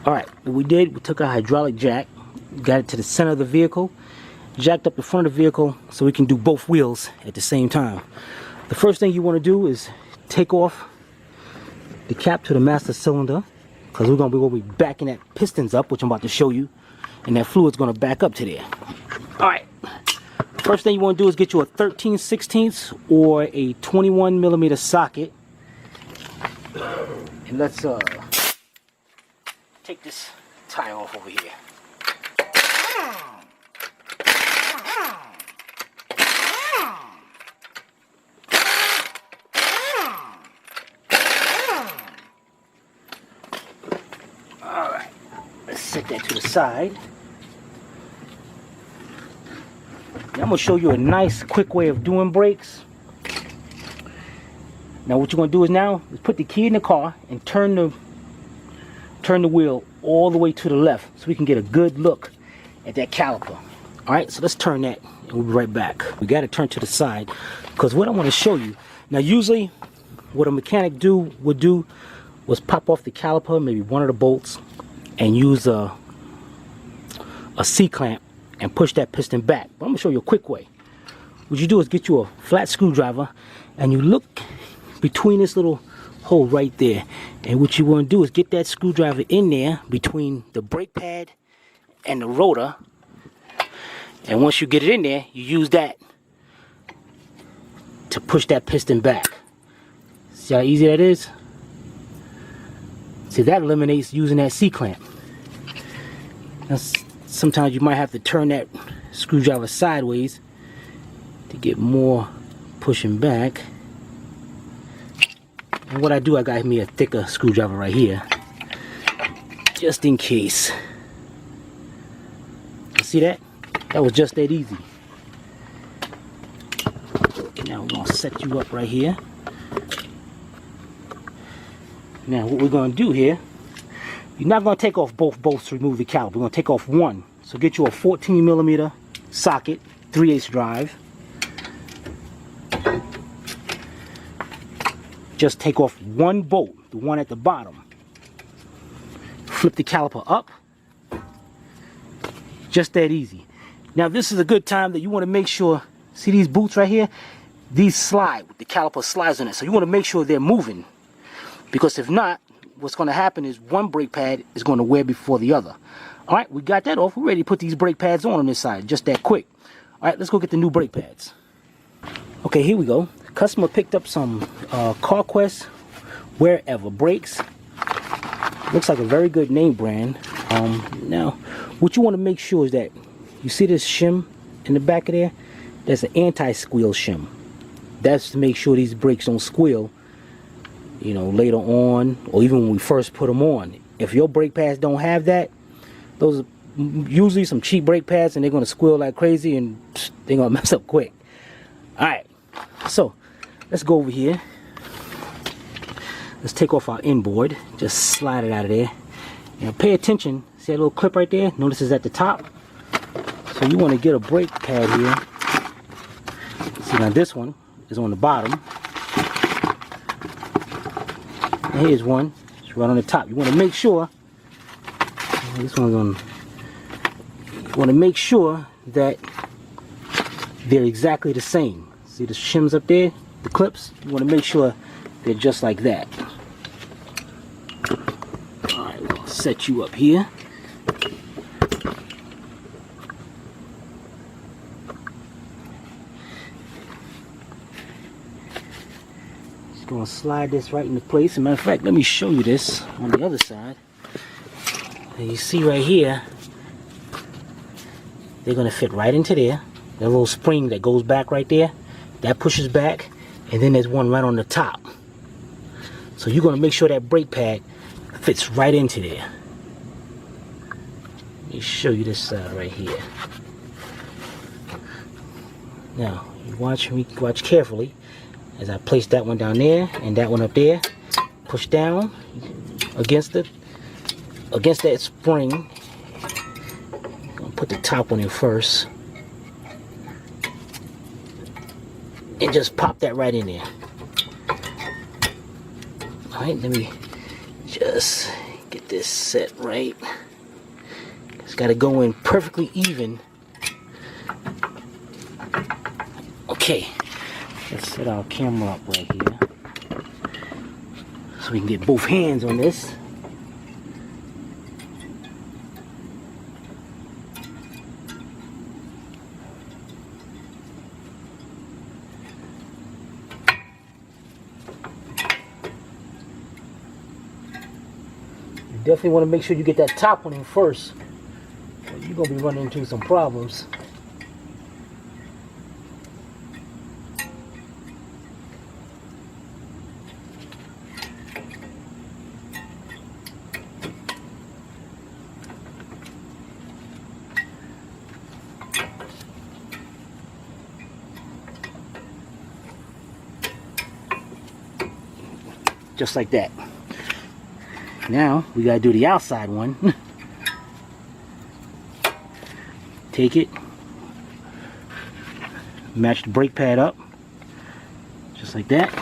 Alright, what we did, we took our hydraulic jack, got it to the center of the vehicle, jacked up the front of the vehicle so we can do both wheels at the same time. The first thing you want to do is take off the cap to the master cylinder, because we're going to be backing that pistons up, which I'm about to show you, and that fluid's going to back up to there. Alright, first thing you want to do is get you a 13/16 or a 21mm socket, and let's take this tire off over here. Alright, let's set that to the side. Now I'm going to show you a nice quick way of doing brakes. Now what you're going to do is now is put the key in the car and turn the wheel all the way to the left so we can get a good look at that caliper. Alright, so let's turn that and we'll be right back. We got to turn to the side because what I want to show you, now usually what a mechanic would do was pop off the caliper, maybe one of the bolts, and use a C-clamp and push that piston back. But I'm going to show you a quick way. What you do is get you a flat screwdriver and you look between this little hole right there, and what you want to do is get that screwdriver in there between the brake pad and the rotor, and once you get it in there, you use that to push that piston back. See how easy that is? See, that eliminates using that C-clamp. Sometimes you might have to turn that screwdriver sideways to get more pushing back. And what I do, I got me a thicker screwdriver right here, just in case. You see that? That was just that easy. Now we're gonna set you up right here. Now what we're gonna do here, you're not gonna take off both bolts to remove the caliper. We're gonna take off one. So get you a 14mm socket, 3/8 drive. Just take off one bolt, the one at the bottom. Flip the caliper up. Just that easy. Now this is a good time that you want to make sure, see these boots right here? These slide, the caliper slides on it. So you want to make sure they're moving. Because if not, what's going to happen is one brake pad is going to wear before the other. Alright, we got that off. We're ready to put these brake pads on this side, just that quick. Alright, let's go get the new brake pads. Okay, here we go. Customer picked up some CarQuest Wherever brakes. Looks like a very good name brand. Now, what you want to make sure is that you see this shim in the back of there? That's an anti-squeal shim. That's to make sure these brakes don't squeal, you know, later on, or even when we first put them on. If your brake pads don't have that, those are usually some cheap brake pads, and they're going to squeal like crazy, and they're going to mess up quick. Alright, so let's go over here. Let's take off our inboard. Just slide it out of there. Now pay attention. See that little clip right there? Notice it's at the top. So you want to get a brake pad here. See, now this one is on the bottom. And here's one. It's right on the top. You want to make sure. This one's on. You want to make sure that they're exactly the same. See the shims up there? The clips? You want to make sure they're just like that. Alright, we'll set you up here. Just going to slide this right into place. As a matter of fact, let me show you this on the other side. And you see right here, they're going to fit right into there. That little spring that goes back right there, that pushes back, and then there's one right on the top. So you're going to make sure that brake pad fits right into there. Let me show you this side right here. Now, you watch carefully as I place that one down there and that one up there. Push down against that spring. I'm going to put the top one in first. And just pop that right in there. Alright, let me just Get this set right. It's got to go in perfectly even. Okay, let's set our camera up right here so we can get both hands on this. You definitely want to make sure you get that top one in first, or you're going to be running into some problems. Just like that. Now we gotta do the outside one. Take it, match the brake pad up, just like that.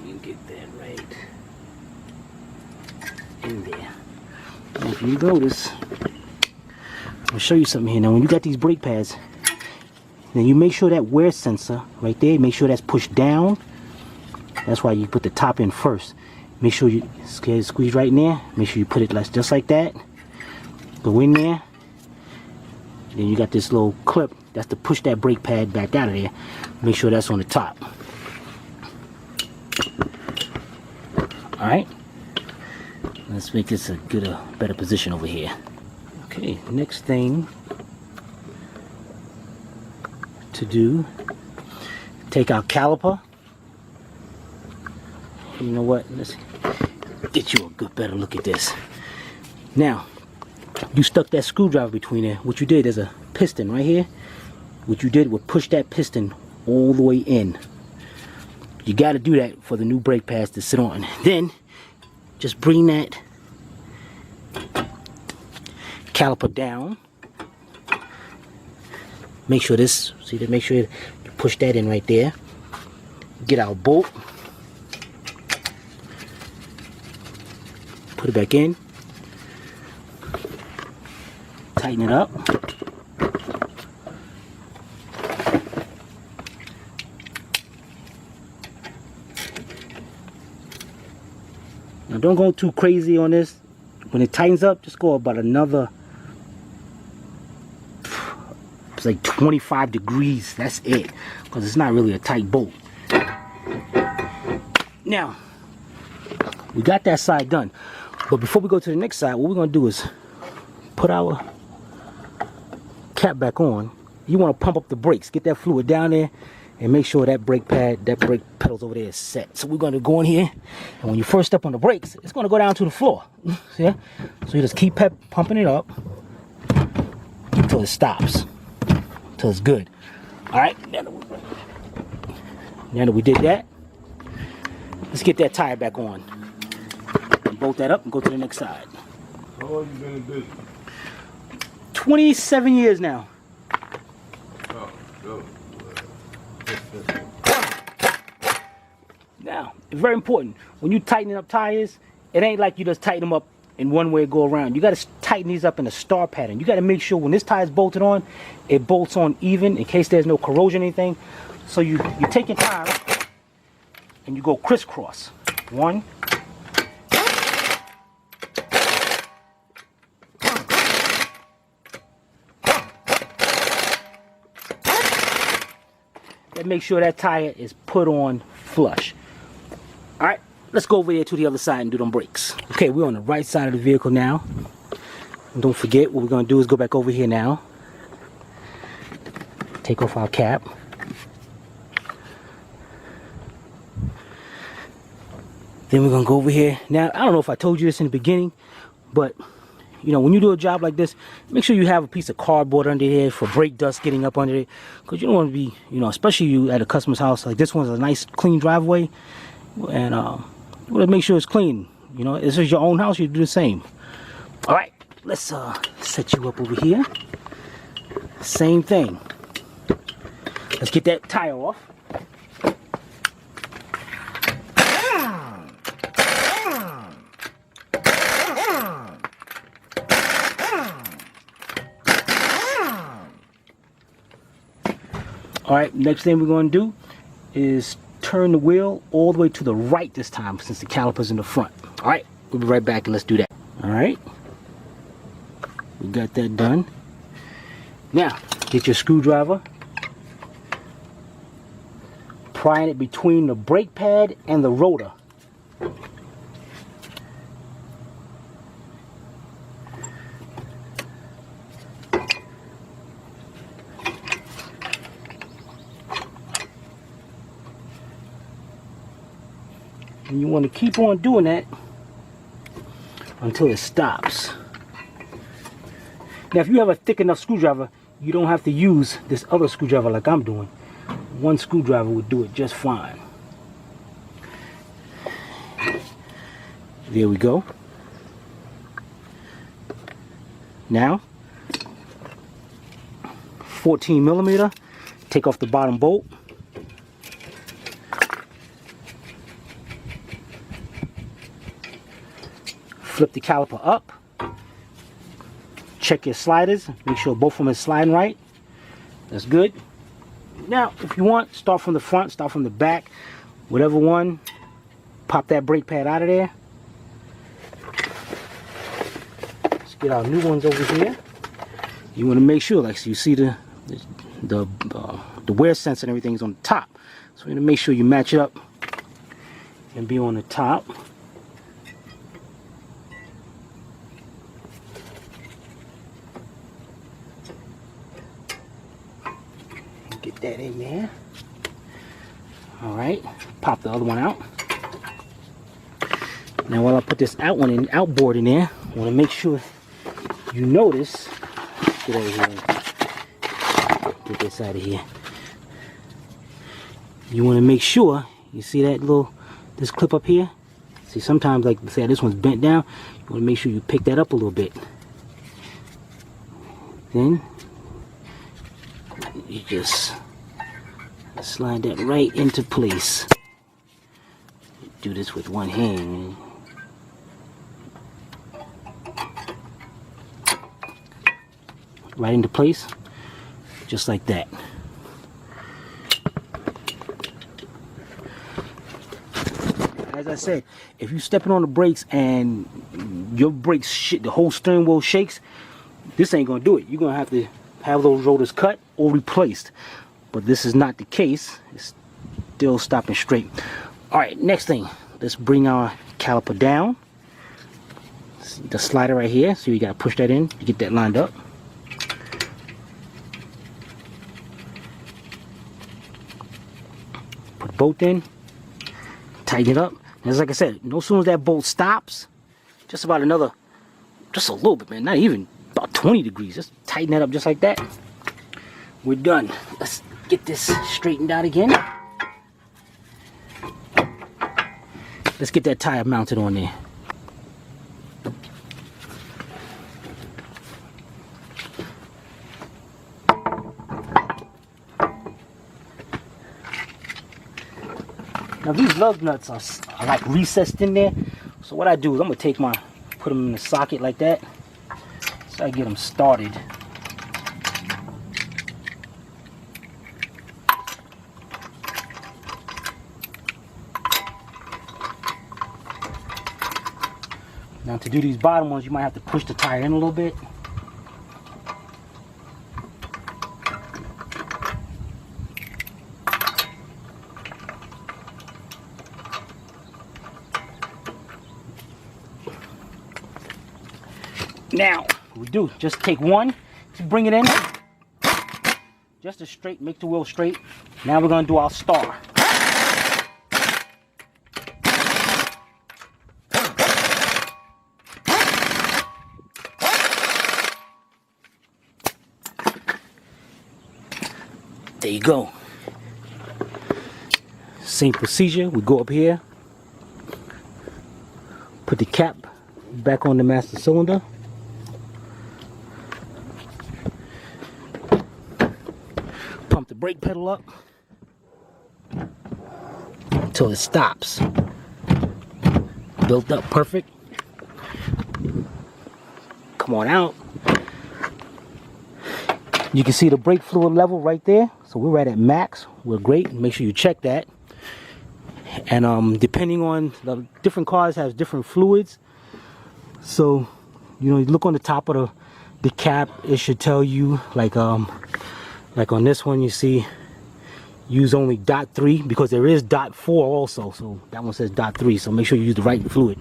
You get that right in there. And if you notice, I'll show you something here. Now when you got these brake pads, then you make sure that wear sensor right there, make sure that's pushed down. That's why you put the top in first. Make sure you squeeze right in there. Make sure you put it just like that. Go in there. Then you got this little clip. That's to push that brake pad back out of there. Make sure that's on the top. Alright. Let's make this a better position over here. Okay, next thing to do, take our caliper. You know what, let's get you a better look at this. Now, you stuck that screwdriver between there. What you did, there's a piston right here. What you did was push that piston all the way in. You got to do that for the new brake pads to sit on. Then, just bring that caliper down. Make sure this, see that, make sure you push that in right there. Get our bolt. Put it back in. Tighten it up. Now don't go too crazy on this. When it tightens up, just go about another, it's like 25 degrees. That's it. Because it's not really a tight bolt. Now, we got that side done. But before we go to the next side, what we're going to do is put our cap back on. You want to pump up the brakes. Get that fluid down there and make sure that brake pad, that brake pedals over there is set. So we're going to go in here, and when you first step on the brakes, it's going to go down to the floor. See? So you just keep pumping it up until it stops, until it's good. All right, now that we did that, let's get that tire back on. Bolt that up and go to the next side. How long have you been in business? 27 years now. Oh, good. Now, it's very important. When you tighten up tires, it ain't like you just tighten them up in one way go around. You got to tighten these up in a star pattern. You got to make sure when this tire is bolted on, it bolts on even in case there's no corrosion or anything. So you take your time and you go crisscross. 1, and make sure that tire is put on flush. All right, let's go over there to the other side and do them brakes. Okay, we're on the right side of the vehicle now. And don't forget, what we're going to do is go back over here now. Take off our cap. Then we're going to go over here. Now, I don't know if I told you this in the beginning, but you know, when you do a job like this, make sure you have a piece of cardboard under there for brake dust getting up under it. Because you don't want to be, you know, especially you at a customer's house. Like this one's a nice clean driveway. And you want to make sure it's clean. You know, this is your own house, you do the same. All right, let's set you up over here. Same thing. Let's get that tire off. Alright, next thing we're going to do is turn the wheel all the way to the right this time since the caliper's in the front. Alright, we'll be right back and let's do that. Alright, we got that done. Now, get your screwdriver, prying it between the brake pad and the rotor. And you want to keep on doing that until it stops. Now if you have a thick enough screwdriver, you don't have to use this other screwdriver like I'm doing. One screwdriver would do it just fine. There we go. Now 14 millimeter, take off the bottom bolt. Flip the caliper up. Check your sliders. Make sure both of them are sliding right. That's good. Now, if you want, start from the front, start from the back. Whatever one. Pop that brake pad out of there. Let's get our new ones over here. You want to make sure, like, so you see the wear sensor and everything's on the top. So you want to make sure you match it up and be on the top. Get that in there. Alright, pop the other one out. Now while I put this outboard in there, I want to make sure you notice. Get over here. Get this out of here. You want to make sure, you see that this clip up here? See, sometimes, like say this one's bent down, you want to make sure you pick that up a little bit. Then you just slide that right into place. Do this with one hand. Right into place, just like that. As I said, if you're stepping on the brakes and your brakes the whole steering wheel shakes, this ain't gonna do it. You're gonna have to have those rotors cut or replaced. But this is not the case. It's still stopping straight. Alright, next thing, let's bring our caliper down. The slider right here, so you gotta push that in to get that lined up. Put the bolt in, tighten it up. And like I said, no sooner as that bolt stops, just about another, just a little bit, man, not even about 20 degrees. Just tighten that up just like that. We're done. Let's get this straightened out again. Let's get that tire mounted on there. Now these lug nuts are like recessed in there. So what I do is I'm gonna put them in the socket like that. So I get them started. Now to do these bottom ones, you might have to push the tire in a little bit. Now, what we do, just take one, just bring it in, just to straight, make the wheel straight. Now we're gonna do our star. There you go. Same procedure. We go up here, put the cap back on the master cylinder, brake pedal up until it stops. Built up perfect. Come on out. You can see the brake fluid level right there. So we're right at max. We're great. Make sure you check that. And depending on the different cars has different fluids. So, you know, you look on the top of the cap, it should tell you like on this one you see use only .3 because there is .4 also. So that one says .3. So make sure you use the right fluid.